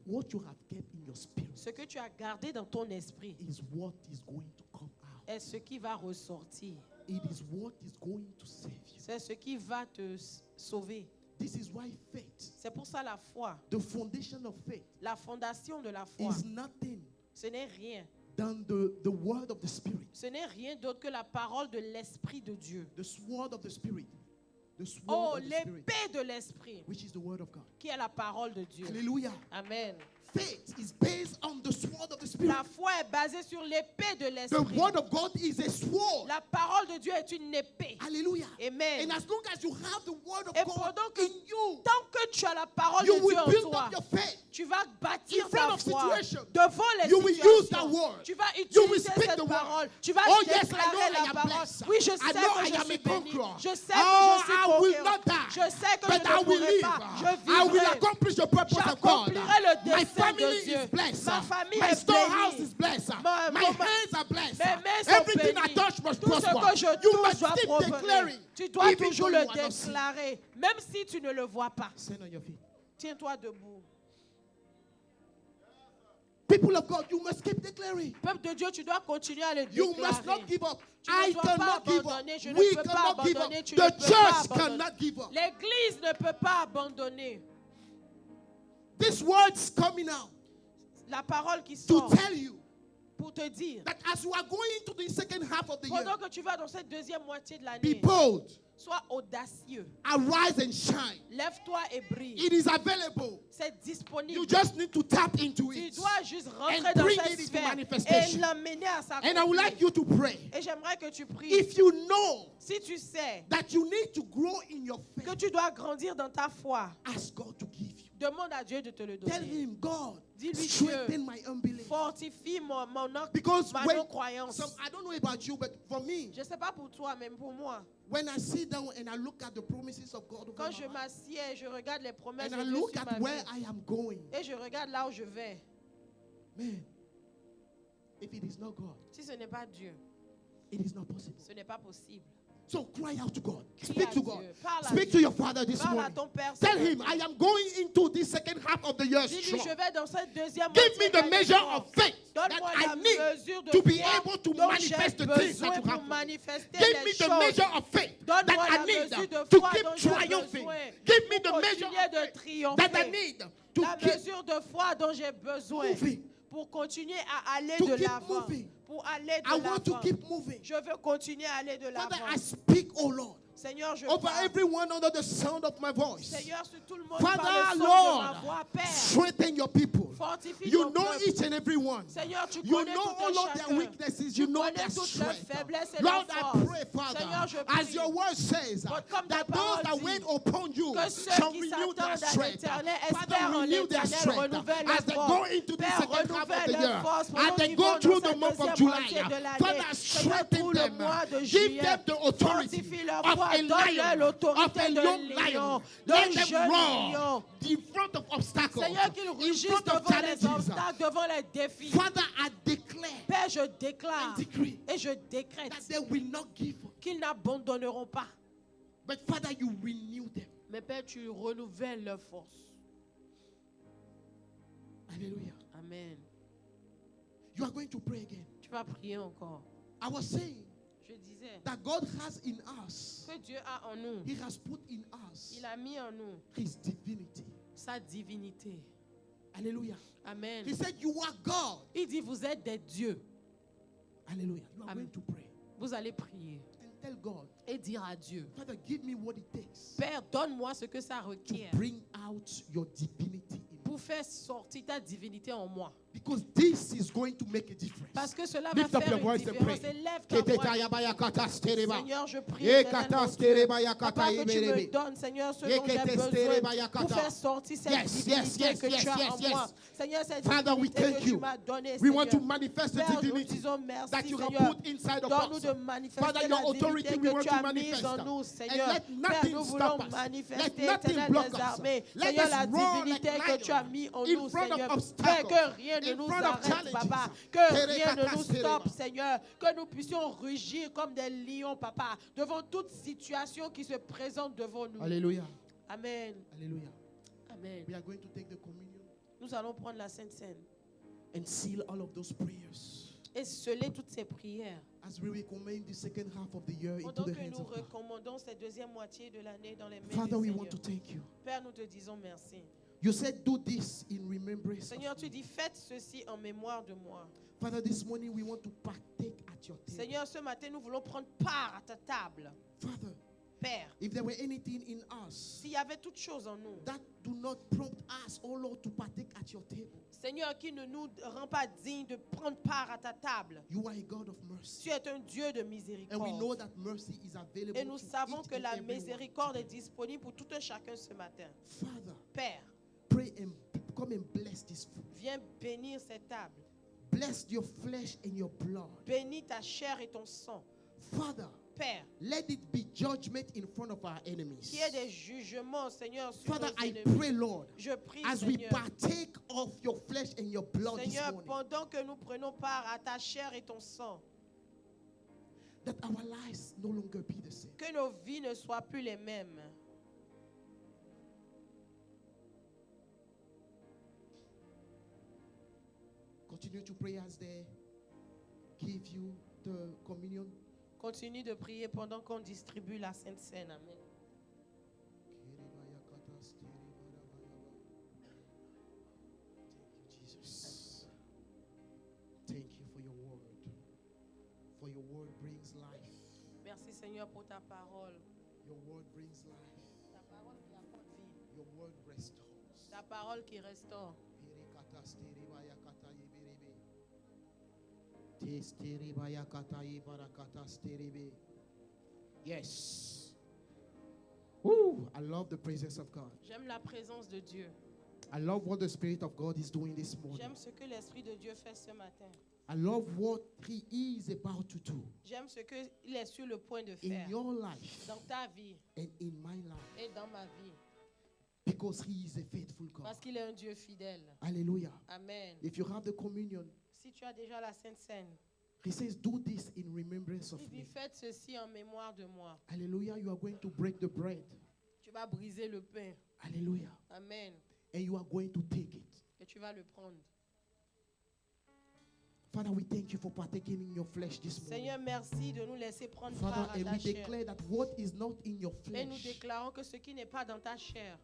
what you have kept in your spirit ce que tu as gardé dans ton esprit is what is going to come out. est ce qui va ressortir. It is what is going to save you. C'est ce qui va te sauver. This is why faith, C'est pour ça la foi, the foundation of faith, la fondation de la foi, is nothing ce n'est rien. than the word of the Spirit. Ce n'est rien d'autre que la parole de l'Esprit de Dieu. The sword of the Spirit. The sword Oh, of the Spirit, l'épée de l'Esprit, which is the word of God. qui est la parole de Dieu. Hallelujah. Amen. Faith is based on the sword of the Spirit. La foi est basée sur l'épée de The l'Esprit. word of God is a sword. La parole de Dieu est une épée. Hallelujah. Amen. And as long as you have the word of Et God pendant que in you, tant que tu as la parole you de Dieu will en build toi, up your faith. tu vas bâtir In ta front of foi situation, devant les you will use that situations. word. Tu vas You will utiliser speak cette the word. parole. Tu vas Oh, yes, I déclarer know I la am parole. blessed. Oui, je I sais know que I je am suis a béni. conqueror. Je sais Oh, que je suis I will conquérant. not die. Je sais que But je I ne will mourrai live. pas. Je I will vivrai. accomplish the purpose of God. J'accomplirai le My dessein family de Dieu. is blessed. Ma famille My est storehouse bénie. is blessed. Ma- My ma- hands are blessed. Mes mains sont Everything I bénies. touch must Tout ce prosper. que je You touche must doit keep prospérer. declaring. Tu dois even toujours though le you are not seeing. déclarer, même si tu ne le vois pas. Stand on your feet. Tiens-toi debout. People of God, you must keep declaring. Peuple de Dieu, tu dois continuer à le You must not déclarer. give up. Tu ne I dois pas cannot give up. abandonner. Je ne We peux pas cannot give up. abandonner. Tu The ne peux pas church abandonner. cannot give up. L'Église ne peut pas abandonner. These words coming out La parole qui to sort tell you pour te dire, that as you are going into the second half of the year, pendant que tu vas dans cette deuxième moitié de be l'année, bold, sois audacieux. arise and shine. Lève-toi et brille. It is available. C'est disponible. You just need to tap into Tu it. dois juste rentrer And dans bring cette it into sphère manifestation. et l'amener à sa And I would like you to pray. Et j'aimerais que tu pries. If you know Si tu sais that you need to grow in your que faith, tu dois grandir dans ta foi, ask God to give you. demande à Dieu de te le Tell donner. him, God, Dis-lui, strengthen my unbelief. Fortifie Because ma when non-croyance. I don't know about you, but for me, Je ne sais pas pour toi, même pour moi. when I sit down and I look at the promises of God over Quand my je life, m'assieds et je regarde les promesses and de I Dieu look sur at ma where vie, I am going, et je regarde là où je vais, man, if it is not God, si ce n'est pas Dieu, it is not possible. ce n'est pas possible. So cry out to God. Crie Speak à to Dieu. God. Parle à Speak Dieu. to your Father this Parle à morning. ton Père. Tell ce him, matin. I am going into the second half of the year Dis-lui, strong. je vais dans cette deuxième Give moitié me the de measure l'année of faith that Donne-moi I la need mesure de to be foi able to dont manifest j'ai the things besoin that you pour have for me. manifester Give les me the choses. measure of faith that Donne-moi I la need mesure de to foi keep dont j'ai triumphing. besoin Give me pour the measure continuer of de faith triompher. that I need to La keep mesure de foi dont j'ai besoin moving. pour continuer à aller To de keep l'avant. moving. Pour aller I de want to l'avant. keep moving. Je veux continuer à aller de Father, l'avant. I speak, oh Lord, Seigneur, je over parle. everyone under the sound of my voice. Seigneur, sur tout le monde Father, par le son de Lord, ma voix, Père, strengthen your people. fortifie You ton know peuple. each and every one. Seigneur, tu You connais know tout all un of their chacun. weaknesses. Tu You know connais their toutes leurs strength. faiblesses et Lord, leurs I forces. pray, Father, Seigneur, je as prie. your word says, But comme ta that those parole that dit, wait upon you que ceux shall qui renew their s'attendent à strength. l'Éternel Father, espèrent en renew their l'Éternel, strength renouvelle as they leurs go forces. into the Père, second half of renouvelle the leurs year, forces as pendant they qu'ils go vont through dans the cette month of deuxième July. moitié de l'année. Father, Seigneur, strengthen tout le them. mois de Give juillet, them the authority fortifie leur of foi, a donne-leur lion, of l'autorité a d'un young lion, lion. d'un Let them jeune roar lion. in front of obstacles, Seigneur, qu'ils in rugissent front of devant les challenges. obstacles, devant les défis. Father, I declare Père, je déclare and decree et je décrète that they will not give up. qu'ils n'abandonneront pas. But Father, you renew them. Mais Père, tu renouvelles leurs forces. Hallelujah. Amen. You are going to pray again. Tu vas prier encore. I was saying Je disais that God has in us, que Dieu a en nous, He has put in us il a mis en nous His divinity. sa divinité. Hallelujah. Amen. He said, you are God. Il dit, vous êtes des dieux. Hallelujah. You are Amen. going to pray Vous allez prier and tell God, et dire à Dieu, Father, give me what it takes Père, donne-moi ce que ça to requiert bring out your divinity in me. pour faire sortir ta divinité en moi. Because this is going to make a difference. Parce que cela Lift va up faire your une voice and différence. pray. Élève ta voix. Seigneur, je prie, éternel mon Dieu, Papa, que tu me donnes, Seigneur, ce dont j'ai besoin pour faire sortir cette divinité que tu as en moi. Seigneur, cette Father, we divinité thank que tu you. m'as donnée, We want to Seigneur. manifest the Père, nous divinity disons merci, that you have Seigneur. put inside of Donne-nous us. de manifester Father, la your authority divinité we que want tu to as manifest. mise en nous, And Seigneur. let Père, nothing nous voulons stop us. Let manifester, nothing éternel block des us. armées, Let Seigneur, us la roar divinité like que tu as lion mis en in nous, front of Seigneur. Père, obstacles, que rien ne in nous front of arrête, challenges. Papa. Que rien ne nous stoppe, Seigneur. Que nous puissions rugir comme des lions, Papa, devant toute situation qui se présente devant nous. Hallelujah. Amen. Hallelujah. Amen. We are going to take the communion Nous allons prendre la Sainte Seine and seal all of those prayers et sceller toutes ces prières. as we recommend the second half of the year into Pendant the que hands nous of God. recommandons cette deuxième moitié de l'année dans les mains Father, du we want to Seigneur. thank you. Père, nous te disons merci. You said, do this in remembrance Seigneur, of tu me. dis, faites ceci en mémoire de moi. Father, this morning we want to partake at your table. Seigneur, ce matin, nous voulons prendre part à ta table. Father, Père, if there were anything in us s'il y avait toute chose en nous, that do not prompt us, oh Lord, to partake at your table, Seigneur, qui ne nous rend pas dignes de prendre part à ta table. you are a God of mercy. Tu es un Dieu de And we miséricorde. know that mercy is available Et nous to savons each que and la everyone miséricorde est today. disponible pour tout un chacun ce matin. Father, Père, pray and come and bless this food. viens bénir cette table. Bless your flesh and your blood. Bénis ta chair et ton sang. Father, Père, let it be judgment in front of our enemies. qu'il y ait des jugements, Seigneur, sur Father, nos I ennemis. pray, Lord, Je prie, as we Seigneur, partake of your flesh and your blood this Seigneur, morning, pendant que nous prenons part à ta chair et ton sang, that our lives no longer be the same. que nos vies ne soient plus les mêmes. Continue to pray as they give you the communion. Continue de prier pendant qu'on distribue la Sainte Seine. Amen. Thank you, Jesus. Thank you for your Merci Seigneur pour ta parole. Your word brings life. Ta parole qui apporte vie. Your word restores. Ta parole qui restaure. Yes. Woo, I love the presence of God. J'aime la présence de Dieu. I love what the Spirit of God is doing this morning. J'aime ce que l'Esprit de Dieu fait ce matin. I love what He is about to do J'aime ce qu'il est sur le point de in faire your life dans ta vie and in my life, et dans ma vie. because He is a faithful God. Parce qu'il est un Dieu fidèle. Hallelujah. Amen. If you have the communion, Si tu as déjà la Sainte Seine, He says, do this in remembrance of il dit me. faites ceci en mémoire de moi. Hallelujah. You are going to break the bread. Tu vas briser le pain. Hallelujah. Amen. And you are going to take it. Et tu vas le prendre. Father, we thank you for partaking in your flesh this morning. Seigneur, merci de nous laisser prendre Father, part à and ta we chair. declare that what is not in your Et nous flesh déclarons que ce qui n'est pas dans ta chair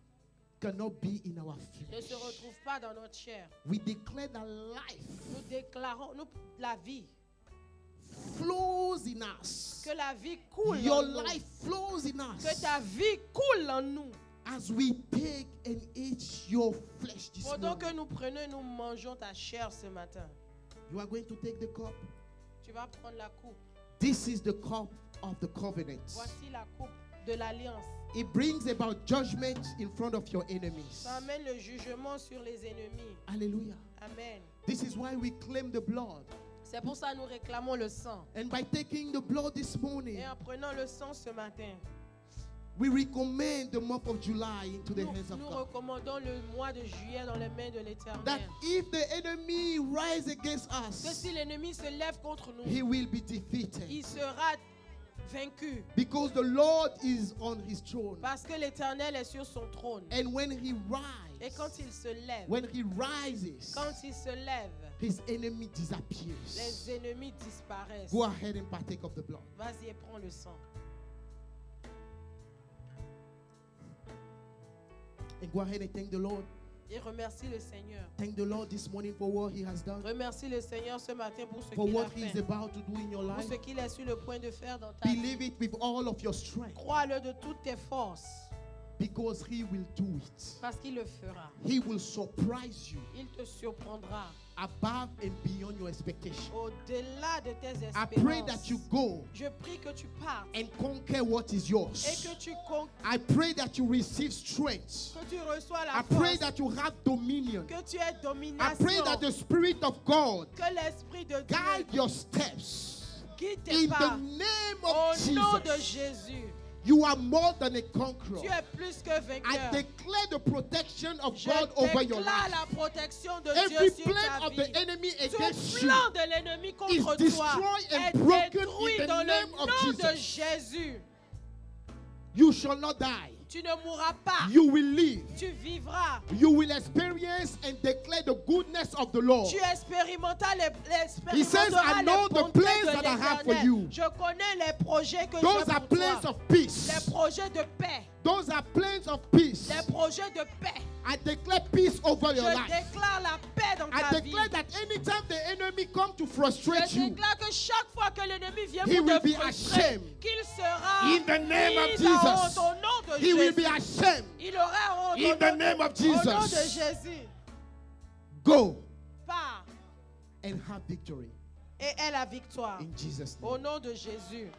cannot be in our ne se flesh. retrouve pas dans notre chair. We declare that life Nous déclarons la vie. flows in us. Que la vie coule Your en nous. life flows in Que us ta vie coule en nous. as we take and eat your flesh this Pendant que morning. nous prenons et nous mangeons ta chair ce matin, You are going to take the cup. tu vas prendre la coupe. This is the cup of the covenant. Voici la coupe de l'alliance. It brings about judgment in front of your enemies. Ça amène le jugement sur les ennemis. Hallelujah. Amen. This is why we claim the blood. C'est pour ça que nous réclamons le sang. And by taking the blood this morning, Et en prenant le sang ce matin, we recommend the month of July into the hands of nous God. recommandons le mois de juillet dans les mains de That l'Éternel. if the enemy rise against Que us, si l'ennemi se lève contre nous, he will be defeated. il sera vaincu. Because the Lord is on his throne. Parce que l'Éternel est sur son trône. And when he Et quand il se lève, rises, quand il se lève, his enemy disappears. les ennemis disparaissent. Go ahead and partake of the blood. Vas-y et prends le sang. And go ahead and thank the Lord. Et remercie le Seigneur. Thank the Lord this morning for what he has done, Remercie le Seigneur ce matin pour ce for qu'il a what he is fait. about to do in your Pour life. ce qu'il est sur le point de faire dans ta vie. Believe it with all of your strength, Crois-le de toutes tes forces. because he will do it. Parce qu'il le fera. He will surprise you Il te surprendra. above and beyond your expectation. Au-delà de tes I espérances. pray that you go Je prie que tu partes. and conquer what is Et yours. que tu, I pray that you receive strength. que tu reçois I la pray force. that you have dominion. Que tu aies I domination. pray that the Spirit of God Que l'Esprit de Dieu guide your steps. guide tes In the pas. name Au of nom de Jesus, Jésus. you are more than a conqueror. Tu es plus que I vainqueur. declare the protection of Je God over your déclare life. la protection de Every Dieu sur plan ta of vie. the enemy against Tout you plan de l'ennemi is contre toi destroyed and est broken détruit in the dans name le of nom de Jesus. Jésus. You shall not die. Tu ne mourras pas. You will live. Tu vivras. You will experience and declare the goodness of the Lord. Tu expérimenteras He says, I know the plans that I have for you. Je connais les projets que Those j'ai are pour plans toi. of peace. Les projets de paix. Those are plans of peace. Les projets de paix. I declare peace over Je your life. déclare la paix dans I ta vie. declare that anytime the enemy come to Je frustrate you, déclare que chaque fois que l'ennemi vient He pour will te be frustrer, ashamed. qu'il sera in the name of mis à honte Jesus, au nom de he will Jésus. be ashamed. Il aura honte In au the nom name of au nom de Jesus. Jésus. Go Pars and have victory et aie la victoire. in Jesus' name. Au nom de Jésus.